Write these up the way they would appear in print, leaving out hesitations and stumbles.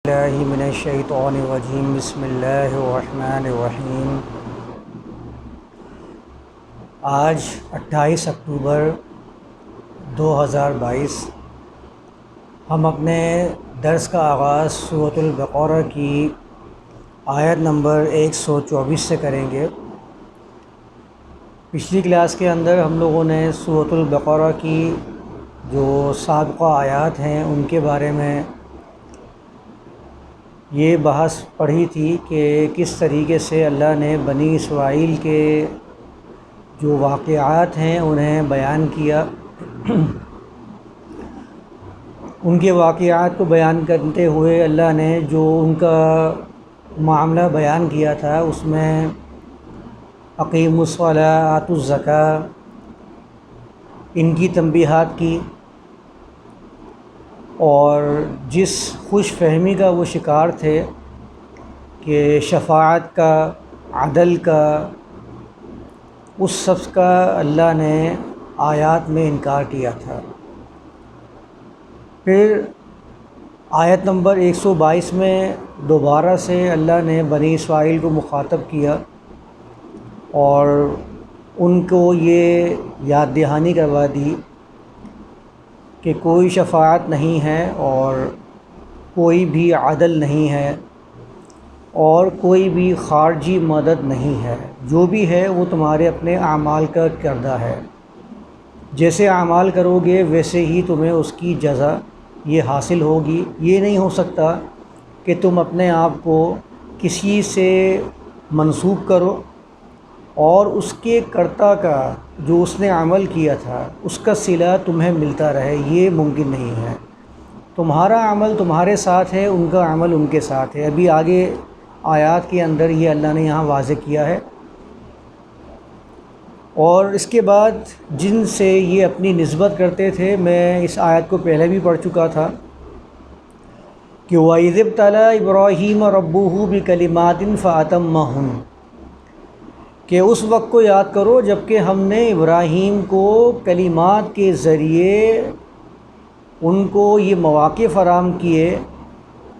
اللہ من الشیطان الرجیم بسم اللہ الرحمن الرحیم۔ آج 28 اکتوبر 2022 ہم اپنے درس کا آغاز سورۃ البقرہ کی آیت نمبر 124 سے کریں گے۔ پچھلی کلاس کے اندر ہم لوگوں نے سورۃ البقرہ کی جو سابقہ آیات ہیں ان کے بارے میں یہ بحث پڑھی تھی کہ کس طریقے سے اللہ نے بنی اسرائیل کے جو واقعات ہیں انہیں بیان کیا۔ ان کے واقعات کو بیان کرتے ہوئے اللہ نے جو ان کا معاملہ بیان کیا تھا اس میں اقیموا الصلاۃ آتوا الزکوٰۃ ان کی تنبیہات کی، اور جس خوش فہمی کا وہ شکار تھے کہ شفاعت کا، عدل کا، اس سب کا اللہ نے آیات میں انکار کیا تھا۔ پھر آیت نمبر 122 میں دوبارہ سے اللہ نے بنی اسرائیل کو مخاطب کیا اور ان کو یہ یاد دہانی کروا دی کہ کوئی شفاعت نہیں ہے اور کوئی بھی عدل نہیں ہے اور کوئی بھی خارجی مدد نہیں ہے، جو بھی ہے وہ تمہارے اپنے اعمال کا کردہ ہے، جیسے اعمال کرو گے ویسے ہی تمہیں اس کی جزا یہ حاصل ہوگی۔ یہ نہیں ہو سکتا کہ تم اپنے آپ کو کسی سے منسوب کرو اور اس کے کرتا کا جو اس نے عمل کیا تھا اس کا صلہ تمہیں ملتا رہے، یہ ممکن نہیں ہے۔ تمہارا عمل تمہارے ساتھ ہے، ان کا عمل ان کے ساتھ ہے۔ ابھی آگے آیات کے اندر یہ اللہ نے یہاں واضح کیا ہے۔ اور اس کے بعد جن سے یہ اپنی نسبت کرتے تھے، میں اس آیت کو پہلے بھی پڑھ چکا تھا کہ وَإِذِ ابْتَلَىٰ إِبْرَاهِيمَ رَبُّهُ بِكَلِمَاتٍ فَأَتَمَّهُنَّ، کہ اس وقت کو یاد کرو جب کہ ہم نے ابراہیم کو کلمات کے ذریعے ان کو یہ مواقع فراہم کیے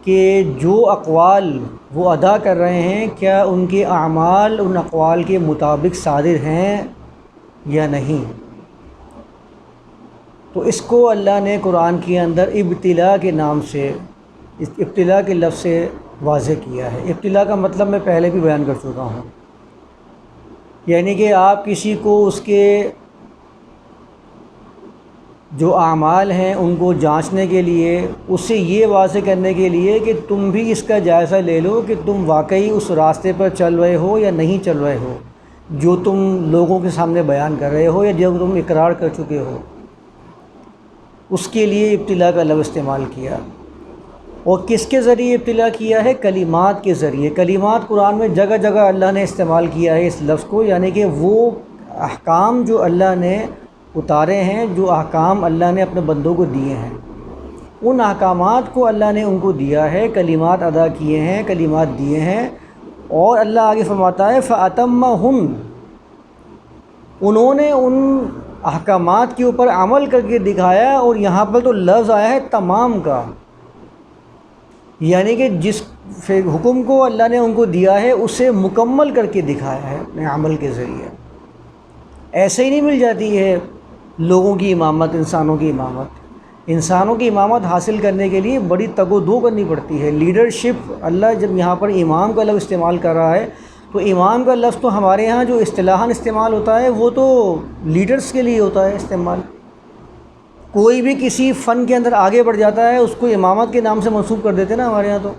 کہ جو اقوال وہ ادا کر رہے ہیں کیا ان کے اعمال ان اقوال کے مطابق صادر ہیں یا نہیں۔ تو اس کو اللہ نے قرآن کے اندر ابتلا کے نام سے، اس ابتلا کے لفظ سے واضح کیا ہے۔ ابتلا کا مطلب میں پہلے بھی بیان کر چکا ہوں، یعنی کہ آپ کسی کو اس کے جو اعمال ہیں ان کو جانچنے کے لیے، اس سے یہ واضح کرنے کے لیے کہ تم بھی اس کا جائزہ لے لو کہ تم واقعی اس راستے پر چل رہے ہو یا نہیں چل رہے ہو جو تم لوگوں کے سامنے بیان کر رہے ہو یا جو تم اقرار کر چکے ہو۔ اس کے لیے ابتلا کا لفظ استعمال کیا، اور کس کے ذریعے ابتلا کیا ہے؟ کلمات کے ذریعے۔ کلمات قرآن میں جگہ جگہ اللہ نے استعمال کیا ہے اس لفظ کو، یعنی کہ وہ احکام جو اللہ نے اتارے ہیں، جو احکام اللہ نے اپنے بندوں کو دیے ہیں، ان احکامات کو اللہ نے ان کو دیا ہے، کلمات ادا کیے ہیں، کلمات دیے ہیں۔ اور اللہ آگے فرماتا ہے فَأَتَمَّهُنَّ، انہوں نے ان احکامات کے اوپر عمل کر کے دکھایا، اور یہاں پر تو لفظ آیا ہے تمام کا، یعنی کہ جس حکم کو اللہ نے ان کو دیا ہے اسے مکمل کر کے دکھایا ہے اپنے عمل کے ذریعے۔ ایسے ہی نہیں مل جاتی ہے لوگوں کی امامت، انسانوں کی امامت۔ انسانوں کی امامت حاصل کرنے کے لیے بڑی تگ و دو کرنی پڑتی ہے۔ لیڈرشپ، اللہ جب یہاں پر امام کا لفظ استعمال کر رہا ہے تو امام کا لفظ تو ہمارے ہاں جو اصطلاحاً استعمال ہوتا ہے وہ تو لیڈرز کے لیے ہوتا ہے استعمال۔ کوئی بھی کسی فن کے اندر آگے بڑھ جاتا ہے اس کو امامت کے نام سے منسوب کر دیتے نا ہمارے ہاں۔ تو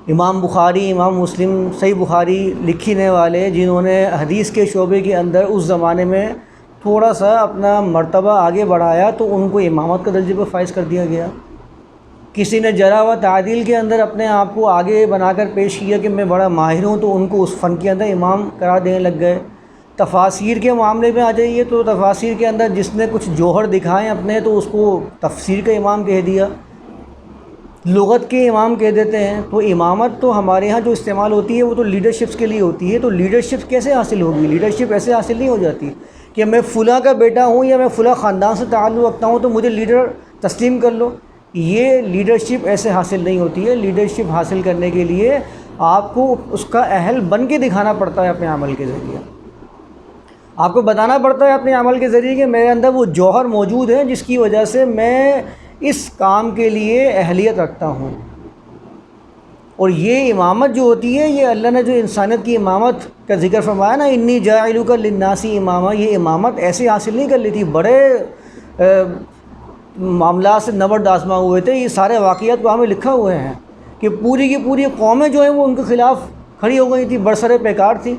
امام بخاری، امام مسلم، صحیح بخاری لکھنے والے جنہوں نے حدیث کے شعبے کے اندر اس زمانے میں تھوڑا سا اپنا مرتبہ آگے بڑھایا تو ان کو امامت کا درجے پر فائز کر دیا گیا۔ کسی نے جرح و تعدیل کے اندر اپنے آپ کو آگے بنا کر پیش کیا کہ میں بڑا ماہر ہوں، تو ان کو اس فن کے اندر امام قرار دینے لگ گئے۔ تفاسیر کے معاملے میں آ جائیے تو تفاسیر کے اندر جس نے کچھ جوہر دکھائے اپنے تو اس کو تفسیر کا امام کہہ دیا، لغت کے امام کہہ دیتے ہیں۔ تو امامت تو ہمارے ہاں جو استعمال ہوتی ہے وہ تو لیڈرشپس کے لیے ہوتی ہے۔ تو لیڈرشپ کیسے حاصل ہوگی؟ لیڈرشپ ایسے حاصل نہیں ہو جاتی کہ میں فلاں کا بیٹا ہوں یا میں فلاں خاندان سے تعلق رکھتا ہوں تو مجھے لیڈر تسلیم کر لو۔ یہ لیڈرشپ ایسے حاصل نہیں ہوتی ہے. لیڈرشپ حاصل کرنے کے لیے آپ کو اس کا اہل بن کے دکھانا پڑتا ہے اپنے عمل کے ذریعے. آپ کو بتانا پڑتا ہے اپنے عمل کے ذریعے کہ میرے اندر وہ جوہر موجود ہے جس کی وجہ سے میں اس کام کے لیے اہلیت رکھتا ہوں. اور یہ امامت جو ہوتی ہے، یہ اللہ نے جو انسانیت کی امامت کا ذکر فرمایا نا، انی جاعلک للناس اماما، یہ امامت ایسے حاصل نہیں کر لی تھی. بڑے معاملات سے نبرد آزما ہوئے تھے. یہ سارے واقعات کو ہمیں لکھا ہوئے ہیں کہ پوری کی پوری قومیں جو ہیں وہ ان کے خلاف کھڑی ہو گئی تھی، برسر پیکار تھی.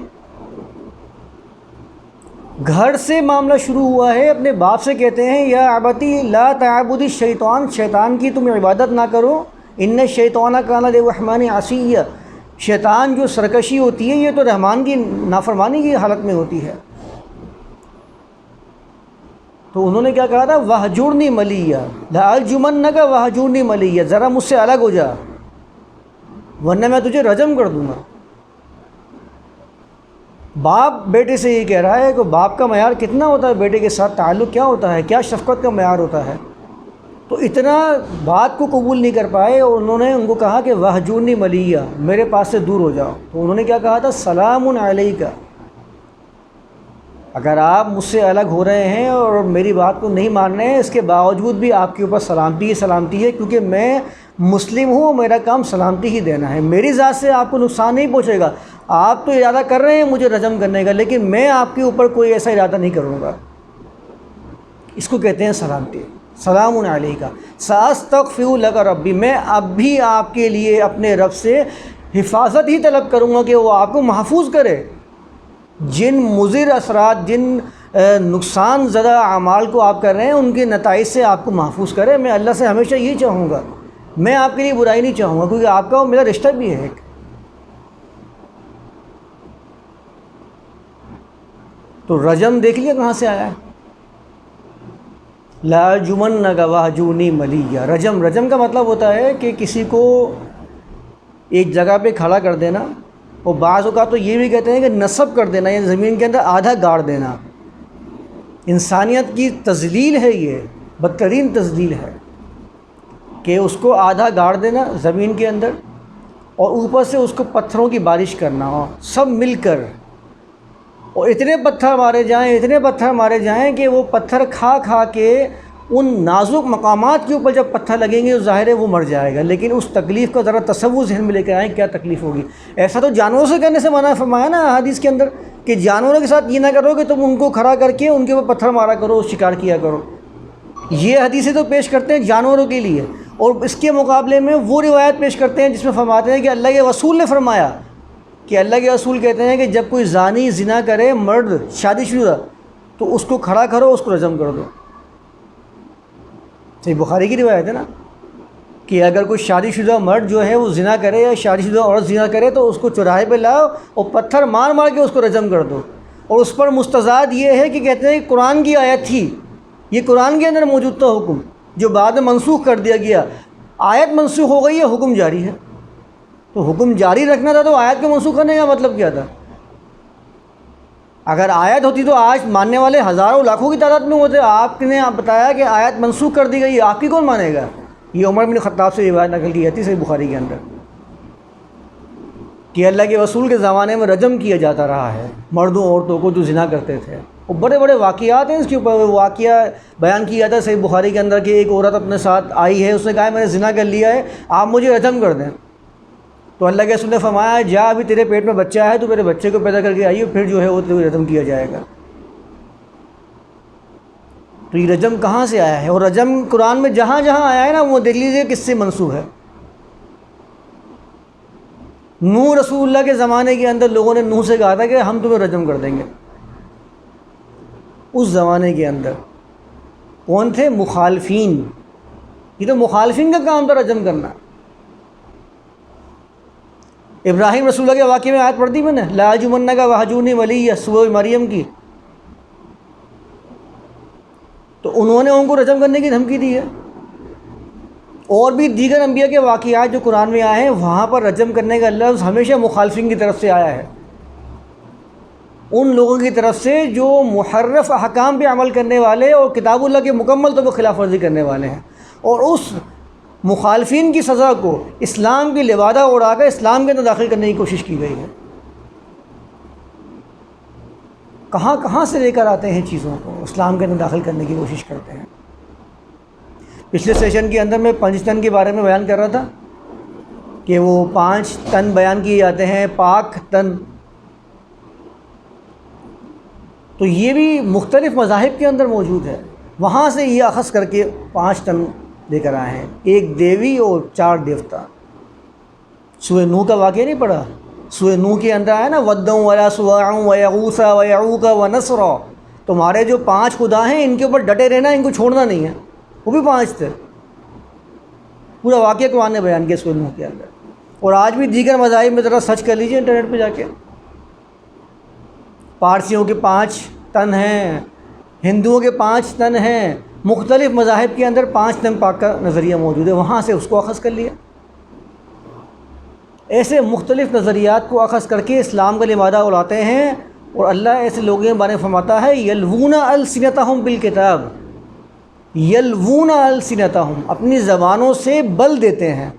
گھر سے معاملہ شروع ہوا ہے. اپنے باپ سے کہتے ہیں یا ابتی لا تعبد الشیطان، شیطان کی تم عبادت نہ کرو. ان الشیطان کان للرحمن عصیا، شیطان جو سرکشی ہوتی ہے یہ تو رحمان کی نافرمانی کی حالت میں ہوتی ہے. تو انہوں نے کیا کہا تھا؟ وہجرنی ملیہ، لارجمنک وہجرنی ملیہ، ذرا مجھ سے الگ ہو جا ورنہ میں تجھے رجم کر دوں گا. باپ بیٹے سے یہ کہہ رہا ہے کہ باپ کا معیار کتنا ہوتا ہے، بیٹے کے ساتھ تعلق کیا ہوتا ہے، کیا شفقت کا معیار ہوتا ہے. تو اتنا بات کو قبول نہیں کر پائے اور انہوں نے ان کو کہا کہ وہجرنی ملیہ، میرے پاس سے دور ہو جاؤ. تو انہوں نے کیا کہا تھا؟ سلام علیک، اگر آپ مجھ سے الگ ہو رہے ہیں اور میری بات کو نہیں مان رہے ہیں، اس کے باوجود بھی آپ کے اوپر سلامتی ہی سلامتی ہے، کیونکہ میں مسلم ہوں، میرا کام سلامتی ہی دینا ہے. میری ذات سے آپ کو نقصان نہیں پہنچے گا. آپ تو ارادہ کر رہے ہیں مجھے رجم کرنے کا، لیکن میں آپ کے اوپر کوئی ایسا ارادہ نہیں کروں گا. اس کو کہتے ہیں سلامتی. سلام علیک ساستغفر لک ربی، میں اب بھی آپ کے لیے اپنے رب سے حفاظت ہی طلب کروں گا کہ وہ آپ کو محفوظ کرے. جن مضر اثرات، جن نقصان زدہ اعمال کو آپ کر رہے ہیں ان کے نتائج سے آپ کو محفوظ کرے. میں اللہ سے ہمیشہ یہی چاہوں گا، میں آپ کے لیے برائی نہیں چاہوں گا، کیونکہ آپ کا اور میرا رشتہ بھی ہے ایک. تو رجم دیکھ لیا کہاں سے آیا ہے؟ لارجمنک وہجرنی ملیہ. رجم کا مطلب ہوتا ہے کہ کسی کو ایک جگہ پہ کھڑا کر دینا، اور بعض اوقات تو یہ بھی کہتے ہیں کہ نصب کر دینا، یعنی زمین کے اندر آدھا گاڑ دینا. انسانیت کی تذلیل ہے، یہ بدترین تذلیل ہے کہ اس کو آدھا گاڑ دینا زمین کے اندر اور اوپر سے اس کو پتھروں کی بارش کرنا، اور سب مل کر، اور اتنے پتھر مارے جائیں کہ وہ پتھر کھا کھا کے ان نازک مقامات کے اوپر جب پتھر لگیں گے تو ظاہر ہے وہ مر جائے گا. لیکن اس تکلیف کا ذرا تصور ذہن میں لے کے آئیں کیا تکلیف ہوگی. ایسا تو جانوروں سے کرنے سے منع فرمایا نا حدیث کے اندر کہ جانوروں کے ساتھ یہ نہ کرو کہ تم ان کو کھڑا کر کے ان کے اوپر پتھر مارا کرو، شکار کیا کرو. یہ حدیثیں تو پیش کرتے ہیں جانوروں کے لیے، اور اس کے مقابلے میں وہ روایت پیش کرتے ہیں جس میں فرماتے ہیں کہ اللہ کے رسول نے فرمایا، کہ اللہ کے رسول کہتے ہیں کہ جب کوئی زانی زنا کرے، مرد شادی شدہ، تو اس کو کھڑا کرو، اس کو رجم کر دو. صحیح بخاری کی روایت ہے نا کہ اگر کوئی شادی شدہ مرد جو ہے وہ زنا کرے یا شادی شدہ عورت زنا کرے تو اس کو چوراہے پہ لاؤ اور پتھر مار مار کے اس کو رجم کر دو. اور اس پر مستزاد یہ ہے کہ کہتے ہیں کہ قرآن کی آیت تھی، یہ قرآن کے اندر موجود تھا حکم جو بعد میں منسوخ کر دیا گیا. آیت منسوخ ہو گئی ہے، حکم جاری ہے. تو حکم جاری رکھنا تھا تو آیت کو منسوخ کرنے کا مطلب کیا تھا؟ اگر آیت ہوتی تو آج ماننے والے ہزاروں لاکھوں کی تعداد میں ہوتے. آپ نے بتایا کہ آیت منسوخ کر دی گئی، آپ کی کون مانے گا؟ یہ عمر بن خطاب سے روایت نقل کی جاتی ہے صحیح بخاری کے اندر کہ اللہ کے رسول کے زمانے میں رجم کیا جاتا رہا ہے مردوں عورتوں کو جو زنا کرتے تھے. اور بڑے بڑے واقعات ہیں اس کے اوپر. واقعہ بیان کیا جاتا ہے صحیح بخاری کے اندر کہ ایک عورت اپنے ساتھ آئی ہے، اس نے کہا میں نے زنا کر لیا ہے، آپ مجھے رجم کر دیں. تو اللہ کے رسول نے فرمایا جا، ابھی تیرے پیٹ میں بچہ ہے تو میرے بچے کو پیدا کر کے آئیے، پھر جو ہے وہ رجم کیا جائے گا. تو یہ رجم کہاں سے آیا ہے؟ اور رجم قرآن میں جہاں جہاں آیا ہے نا وہ دیکھ لیجیے کس سے منسوب ہے. نوح رسول اللہ کے زمانے کے اندر لوگوں نے نوح سے کہا تھا کہ ہم تمہیں رجم کر دیں گے. اس زمانے کے اندر کون تھے؟ مخالفین. یہ تو مخالفین کا کام تھا رجم کرنا. ابراہیم رسول اللہ کے واقعے میں آیت پڑھ دی میں نے، لا ارجمنک وہجرنی ملیہ، سورہ مریم کی. تو انہوں نے ان کو رجم کرنے کی دھمکی دی ہے. اور بھی دیگر انبیاء کے واقعات جو قرآن میں آئے ہیں وہاں پر رجم کرنے کا لفظ ہمیشہ مخالفین کی طرف سے آیا ہے، ان لوگوں کی طرف سے جو محرف احکام پہ عمل کرنے والے اور کتاب اللہ کے مکمل طور پر خلاف ورزی کرنے والے ہیں. اور اس مخالفین کی سزا کو اسلام کی لبادہ اڑا کر اسلام کے اندر داخل کرنے کی کوشش کی گئی ہے۔ کہاں کہاں سے لے کر آتے ہیں چیزوں کو، اسلام کے اندر داخل کرنے کی کوشش کرتے ہیں۔ پچھلے سیشن کے اندر میں 5 تن کے بارے میں بیان کر رہا تھا کہ وہ 5 تن بیان کیے جاتے ہیں، پاک تن۔ تو یہ بھی مختلف مذاہب کے اندر موجود ہے، وہاں سے یہ اخذ کر کے 5 تن لے کر آئے ہیں، 1 دیوی اور 4 دیوتا۔ سورہ نوح کا واقعہ نہیں پڑھا؟ سورہ نوح کے اندر آیا نا، وَدًّا وَلَا سُوَاعًا وَيَغُوثَ وَيَعُوقَ وَنَسْرًا، تمہارے جو 5 خدا ہیں ان کے اوپر ڈٹے رہنا، ان کو چھوڑنا نہیں ہے۔ وہ بھی 5 تھے، پورا واقعہ قرآن نے بیان کیا سورہ نوح کے اندر۔ اور آج بھی دیگر مذاہب میں ذرا سرچ کر لیجیے انٹرنیٹ پہ جا کے، پارسیوں کے 5 تن ہیں، ہندوؤں کے 5 تن ہیں، مختلف مذاہب کے اندر 5 تن پاک کا نظریہ موجود ہے، وہاں سے اس کو اخذ کر لیا۔ ایسے مختلف نظریات کو اخذ کر کے اسلام کا لبادہ اڑاتے ہیں، اور اللہ ایسے لوگوں کے بارے میں فرماتا ہے یلوون السنتہم بالکتاب، یلوون السنتہم، اپنی زبانوں سے بل دیتے ہیں۔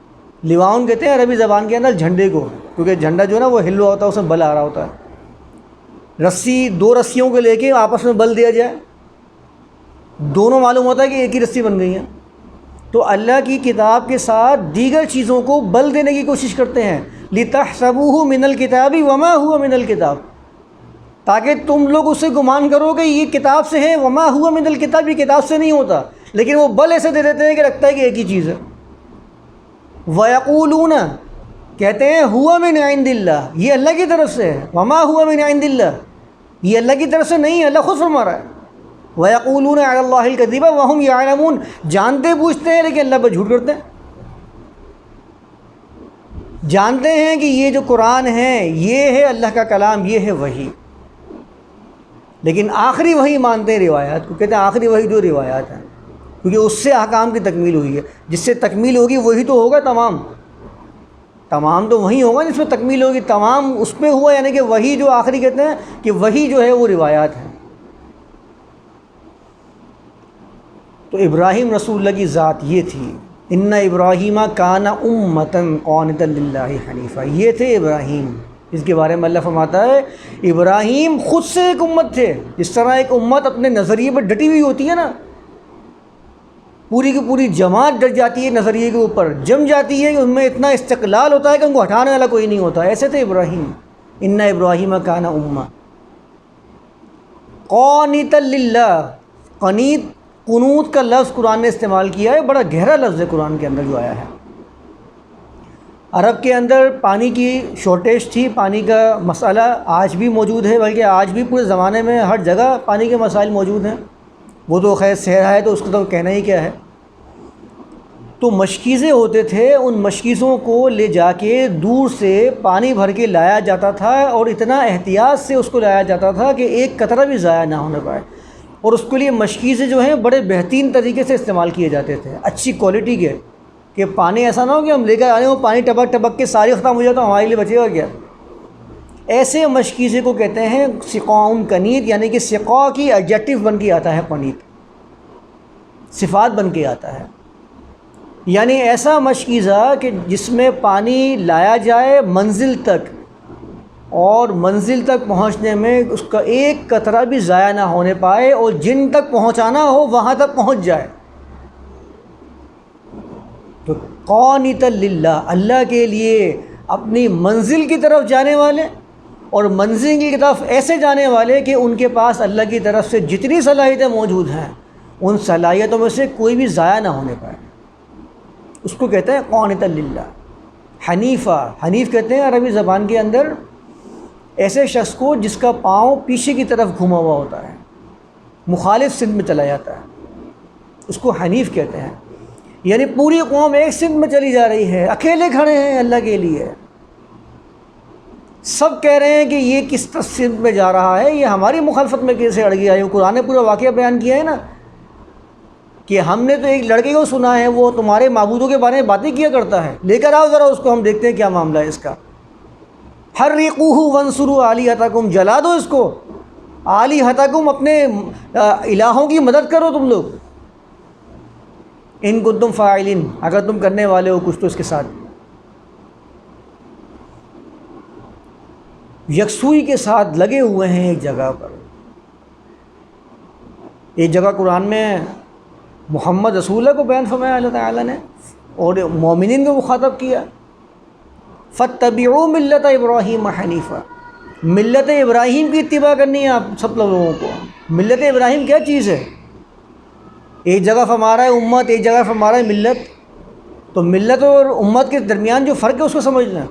لیواؤن کہتے ہیں عربی زبان کے اندر جھنڈے کو، کیونکہ جھنڈا جو ہے نا وہ ہل رہا ہوتا ہے، اس میں بل آ رہا ہوتا ہے۔ رسی 2 رسیوں کو لے کے آپس میں بل دیا جائے، دونوں معلوم ہوتا ہے کہ ایک ہی رسی بن گئی ہیں۔ تو اللہ کی کتاب کے ساتھ دیگر چیزوں کو بل دینے کی کوشش کرتے ہیں، لِتَحْسَبُوهُ مِنَ الْكِتَابِ وَمَا هُوَ مِنَ الْكِتَابِ، تاکہ تم لوگ اسے گمان کرو کہ یہ کتاب سے ہے، وَمَا هُوَ مِنَ الْكِتَابِ، یہ کتاب سے نہیں ہوتا، لیکن وہ بل ایسے دے دیتے ہیں کہ لگتا ہے کہ ایک ہی چیز ہے۔ وَيَقُولُونَ، کہتے ہیں هُوَ مِنْ عِنْدِ اللَّهِ، یہ اللہ کی طرف سے ہے، وَمَا هُوَ مِنْ عِنْدِ اللَّهِ، یہ اللہ کی طرف سے نہیں ہے، اللہ خود فرما رہا ہے۔ وَيَقُولُونَ عَلَى اللَّهِ الْكَذِبَ وَهُمْ يَعْلَمُونَ، جانتے بوجھتے ہیں لیکن اللہ پر جھوٹ کرتے ہیں۔ جانتے ہیں کہ یہ جو قرآن ہے یہ ہے اللہ کا کلام، یہ ہے وحی، لیکن آخری وحی مانتے ہیں روایات کو، کہتے ہیں آخری وحی جو روایات ہیں، کیونکہ اس سے احکام کی تکمیل ہوئی ہے، جس سے تکمیل ہوگی وہی تو ہوگا، تمام تو وہی ہوگا جس میں تکمیل ہوگی، تمام اس پہ ہوا، یعنی کہ وحی جو آخری کہتے ہیں کہ وحی جو ہے وہ روایات ہے۔ تو ابراہیم رسول اللہ کی ذات یہ تھی، ان ابراہیم کان امۃ قانتا للہ حنیفا، یہ تھے ابراہیم، اس کے بارے میں اللہ فرماتا ہے ابراہیم خود سے ایک امت تھے۔ جس طرح ایک امت اپنے نظریے پر ڈٹی ہوئی ہوتی ہے نا، پوری کی پوری جماعت ڈٹ جاتی ہے نظریے کے اوپر، جم جاتی ہے کہ ان میں اتنا استقلال ہوتا ہے کہ ان کو ہٹانے والا کوئی نہیں ہوتا، ایسے تھے ابراہیم۔ ان ابراہیم کان امہ قانتا للہ، قنیت قنوت کا لفظ قرآن نے استعمال کیا ہے، بڑا گہرا لفظ ہے قرآن کے اندر جو آیا ہے۔ عرب کے اندر پانی کی شارٹیج تھی، پانی کا مسئلہ آج بھی موجود ہے، بلکہ آج بھی پورے زمانے میں ہر جگہ پانی کے مسائل موجود ہیں، وہ تو خیر صحرا ہے تو اس کو تو کہنا ہی کیا ہے۔ تو مشکیزیں ہوتے تھے، ان مشکیزوں کو لے جا کے دور سے پانی بھر کے لایا جاتا تھا، اور اتنا احتیاط سے اس کو لایا جاتا تھا کہ ایک قطرہ بھی ضائع نہ ہونے پائے، اور اس کے لیے مشکیزیں جو ہیں بڑے بہترین طریقے سے استعمال کیے جاتے تھے، اچھی کوالٹی کے، کہ پانی ایسا نہ ہو کہ ہم لے کر آ رہے ہوں پانی ٹپک ٹپک کے ساری ختم ہو جائے تو ہمارے لیے بچے گا کیا۔ ایسے مشکیزے کو کہتے ہیں سقاء کنیت، یعنی کہ سقاء کی ایڈجیکٹو بن کے آتا ہے کنیت، صفات بن کے آتا ہے، یعنی ایسا مشکیزہ کہ جس میں پانی لایا جائے منزل تک، اور منزل تک پہنچنے میں اس کا ایک قطرہ بھی ضائع نہ ہونے پائے، اور جن تک پہنچانا ہو وہاں تک پہنچ جائے۔ تو قانتا للہ، اللہ کے لیے اپنی منزل کی طرف جانے والے، اور منزل کی طرف ایسے جانے والے کہ ان کے پاس اللہ کی طرف سے جتنی صلاحیتیں موجود ہیں ان صلاحیتوں میں سے کوئی بھی ضائع نہ ہونے پائے، اس کو کہتے ہیں قانتا للہ۔ حنیفہ، حنیف کہتے ہیں عربی زبان کے اندر ایسے شخص کو جس کا پاؤں پیچھے کی طرف گھما ہوا ہوتا ہے، مخالف سمت میں چلا جاتا ہے، اس کو حنیف کہتے ہیں۔ یعنی پوری قوم ایک سمت میں چلی جا رہی ہے، اکیلے کھڑے ہیں اللہ کے لیے، سب کہہ رہے ہیں کہ یہ کس سمت میں جا رہا ہے، یہ ہماری مخالفت میں کیسے اڑ گیا ہے۔ قرآن نے پورا واقعہ بیان کیا ہے نا، کہ ہم نے تو ایک لڑکے کو سنا ہے وہ تمہارے معبودوں کے بارے میں باتیں کیا کرتا ہے، لے کر آؤ ذرا اس کو، ہم دیکھتے ہیں کیا معاملہ ہے اس کا۔ حرقوہ وانصروا آلہتکم، جلا دو اس کو، آلہتکم، اپنے الہوں کی مدد کرو تم لوگ۔ ان کنتم فاعلین، اگر تم کرنے والے ہو کچھ تو اس کے ساتھ یکسوئی کے ساتھ لگے ہوئے ہیں ایک جگہ پر۔ ایک جگہ قرآن میں محمد رسول اللہ کو بیان فرمایا اللہ تعالیٰ نے، اور مومنین کو مخاطب کیا، فاتبعوا ملت ابراہیم حنیفا، ملت ابراہیم کی اتباع کرنی ہے آپ سب لوگوں کو۔ ملت ابراہیم کیا چیز ہے؟ ایک جگہ فرما رہا ہے امت، ایک جگہ فرما رہا ہے ملت، تو ملت اور امت کے درمیان جو فرق ہے اس کو سمجھنا۔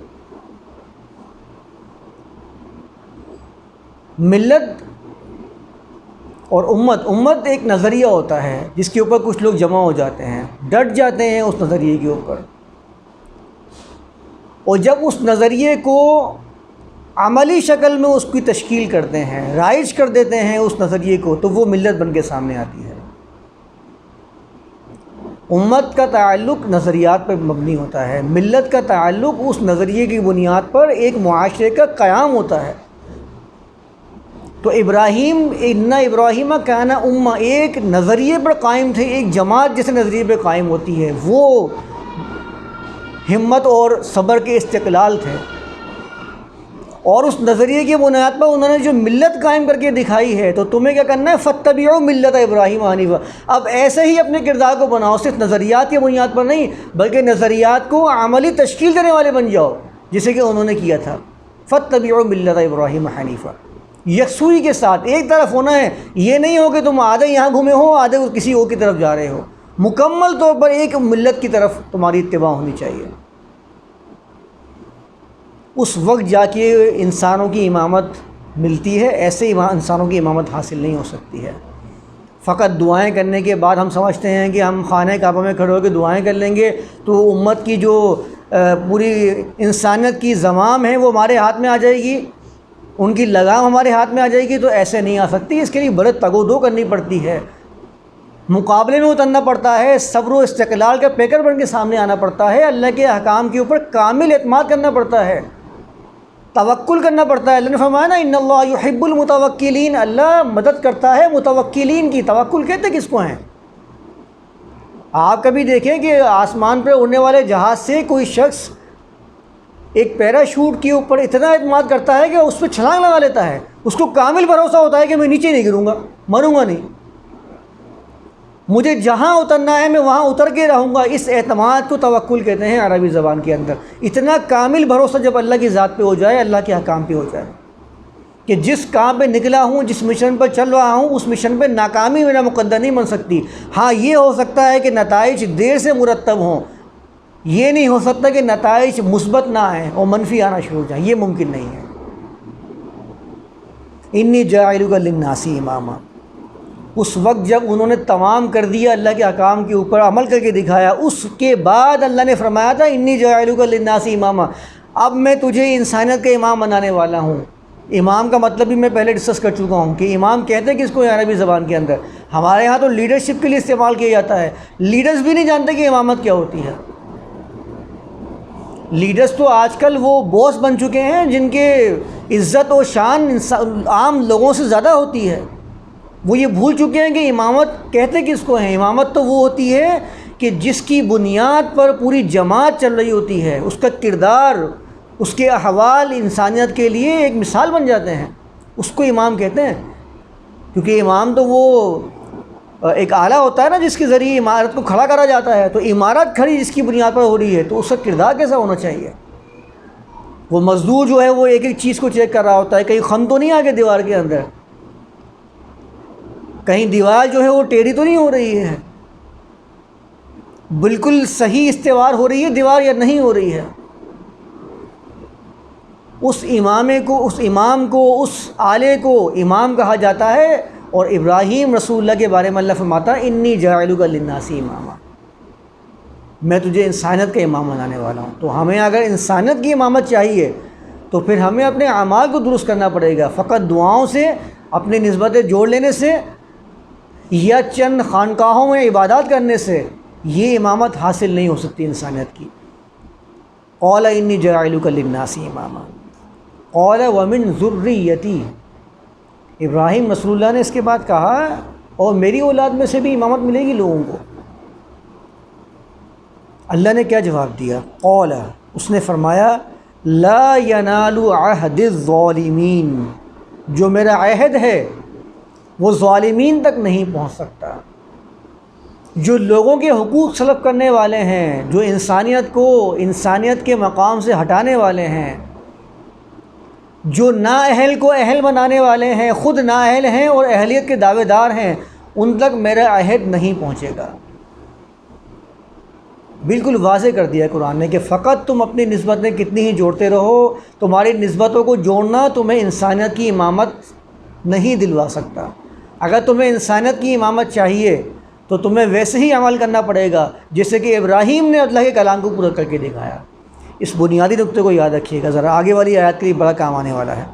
ملت اور امت ایک نظریہ ہوتا ہے جس کے اوپر کچھ لوگ جمع ہو جاتے ہیں، ڈٹ جاتے ہیں اس نظریے کے اوپر، اور جب اس نظریے کو عملی شکل میں اس کی تشکیل کرتے ہیں، رائج کر دیتے ہیں اس نظریے کو، تو وہ ملت بن کے سامنے آتی ہے۔ امت کا تعلق نظریات پر مبنی ہوتا ہے، ملت کا تعلق اس نظریے کی بنیاد پر ایک معاشرے کا قیام ہوتا ہے۔ تو ابراہیم، ان ابراہیم کان امہ، ایک نظریے پر قائم تھے، ایک جماعت جیسے نظریے پہ قائم ہوتی ہے، وہ ہمت اور صبر کے استقلال تھے، اور اس نظریے کی بنیاد پر انہوں نے جو ملت قائم کر کے دکھائی ہے۔ تو تمہیں کیا کرنا ہے؟ فاتبعوا ملت ابراہیم حنیفا۔ اب ایسے ہی اپنے کردار کو بناؤ، صرف نظریات کی بنیاد پر نہیں بلکہ نظریات کو عملی تشکیل دینے والے بن جاؤ، جیسے کہ انہوں نے کیا تھا۔ فاتبعوا ملت ابراہیم حنیفا، یکسوئی کے ساتھ ایک طرف ہونا ہے، یہ نہیں ہو کہ تم آدھے یہاں گھومے ہو آدھے کسی اور کی طرف جا رہے ہو، مکمل طور پر ایک ملت کی طرف تمہاری اتباع ہونی چاہیے۔ اس وقت جا کے انسانوں کی امامت ملتی ہے، ایسے انسانوں کی امامت حاصل نہیں ہو سکتی ہے۔ فقط دعائیں کرنے کے بعد ہم سمجھتے ہیں کہ ہم خانہ کعبہ میں کھڑے ہو کے دعائیں کر لیں گے تو امت کی جو پوری انسانیت کی زمام ہے وہ ہمارے ہاتھ میں آ جائے گی، ان کی لگام ہمارے ہاتھ میں آ جائے گی، تو ایسے نہیں آ سکتی۔ اس کے لیے بڑے تگ و دو کرنی پڑتی ہے، مقابلے میں اترنا پڑتا ہے، صبر و استقلال کا پیکر بن کے سامنے آنا پڑتا ہے، اللہ کے احکام کے اوپر کامل اعتماد کرنا پڑتا ہے، توکل کرنا پڑتا ہے۔ اللہ نے فرمایا نا ان اللہ یحب المتوکلین، اللہ مدد کرتا ہے متوکلین کی۔ توکل کہتے کس کو ہیں؟ آپ کبھی دیکھیں کہ آسمان پہ اڑنے والے جہاز سے کوئی شخص ایک پیراشوٹ کے اوپر اتنا اعتماد کرتا ہے کہ اس پہ چھلانگ لگا لیتا ہے، اس کو کامل بھروسہ ہوتا ہے کہ میں نیچے نہیں گروں گا، مروں گا نہیں، مجھے جہاں اترنا ہے میں وہاں اتر کے رہوں گا۔ اس اعتماد کو توکل کہتے ہیں عربی زبان کے اندر۔ اتنا کامل بھروسہ جب اللہ کی ذات پہ ہو جائے، اللہ کے احکام پہ ہو جائے، کہ جس کام پہ نکلا ہوں، جس مشن پر چل رہا ہوں، اس مشن پہ ناکامی میرا مقدر نہیں بن سکتی۔ ہاں یہ ہو سکتا ہے کہ نتائج دیر سے مرتب ہوں، یہ نہیں ہو سکتا کہ نتائج مثبت نہ آئیں اور منفی آنا شروع ہو جائیں، یہ ممکن نہیں ہے۔ انی جاعلک للناس اماما، اس وقت جب انہوں نے تمام کر دیا اللہ کے احکام کے اوپر عمل کر کے دکھایا، اس کے بعد اللہ نے فرمایا تھا انی جاعلک للناس اماما، اب میں تجھے انسانیت کا امام بنانے والا ہوں۔ امام کا مطلب بھی میں پہلے ڈسکس کر چکا ہوں کہ امام کہتے ہیں کس کو عربی زبان کے اندر۔ ہمارے ہاں تو لیڈرشپ کے لیے استعمال کیا جاتا ہے، لیڈرز بھی نہیں جانتے کہ امامت کیا ہوتی ہے۔ لیڈرز تو آج کل وہ باس بن چکے ہیں جن کے عزت و شان عام لوگوں سے زیادہ ہوتی ہے، وہ یہ بھول چکے ہیں کہ امامت کہتے کس کو ہیں۔ امامت تو وہ ہوتی ہے کہ جس کی بنیاد پر پوری جماعت چل رہی ہوتی ہے، اس کا کردار، اس کے احوال انسانیت کے لیے ایک مثال بن جاتے ہیں، اس کو امام کہتے ہیں۔ کیونکہ امام تو وہ ایک آلہ ہوتا ہے نا جس کے ذریعے عمارت کو کھڑا کرا جاتا ہے، تو عمارت کھڑی جس کی بنیاد پر ہو رہی ہے تو اس کا کردار کیسا ہونا چاہیے۔ وہ مزدور جو ہے وہ ایک ایک چیز کو چیک کر رہا ہوتا ہے، کہیں خم تو نہیں آ گیا دیوار کے اندر، کہیں دیوار جو ہے وہ ٹیڑھی تو نہیں ہو رہی ہے، بالکل صحیح استوار ہو رہی ہے دیوار یا نہیں ہو رہی ہے۔ اس امام کو اس آلے کو امام کہا جاتا ہے۔ اور ابراہیم رسول اللہ کے بارے میں اللہ فرماتا ہے انی جاعلک للناس اماما، میں تجھے انسانیت کا امام بنانے والا ہوں۔ تو ہمیں اگر انسانیت کی امامت چاہیے تو پھر ہمیں اپنے اعمال کو درست کرنا پڑے گا۔ فقط دعاؤں سے، اپنی نسبتیں جوڑ لینے سے یا چند خانقاہوں میں عبادات کرنے سے یہ امامت حاصل نہیں ہو سکتی انسانیت کی۔ قال انی جاعلک للناس اماما قال ومن ذریتی، ابراہیم رسول اللہ نے اس کے بعد کہا اور میری اولاد میں سے بھی امامت ملے گی لوگوں کو۔ اللہ نے کیا جواب دیا؟ قال، اس نے فرمایا لا ینال عہد الظالمین، جو میرا عہد ہے وہ ظالمین تک نہیں پہنچ سکتا۔ جو لوگوں کے حقوق سلب کرنے والے ہیں، جو انسانیت کو انسانیت کے مقام سے ہٹانے والے ہیں، جو نااہل کو اہل بنانے والے ہیں، خود نااہل ہیں اور اہلیت کے دعوے دار ہیں، ان تک میرا عہد نہیں پہنچے گا۔ بالکل واضح کر دیا قرآن نے کہ فقط تم اپنی نسبتیں کتنی ہی جوڑتے رہو، تمہاری نسبتوں کو جوڑنا تمہیں انسانیت کی امامت نہیں دلوا سکتا۔ اگر تمہیں انسانیت کی امامت چاہیے تو تمہیں ویسے ہی عمل کرنا پڑے گا جیسے کہ ابراہیم نے اللہ کے کلام کو پورا کر کے دکھایا۔ اس بنیادی نقطے کو یاد رکھیے گا، ذرا آگے والی آیات کے لیے بڑا کام آنے والا ہے۔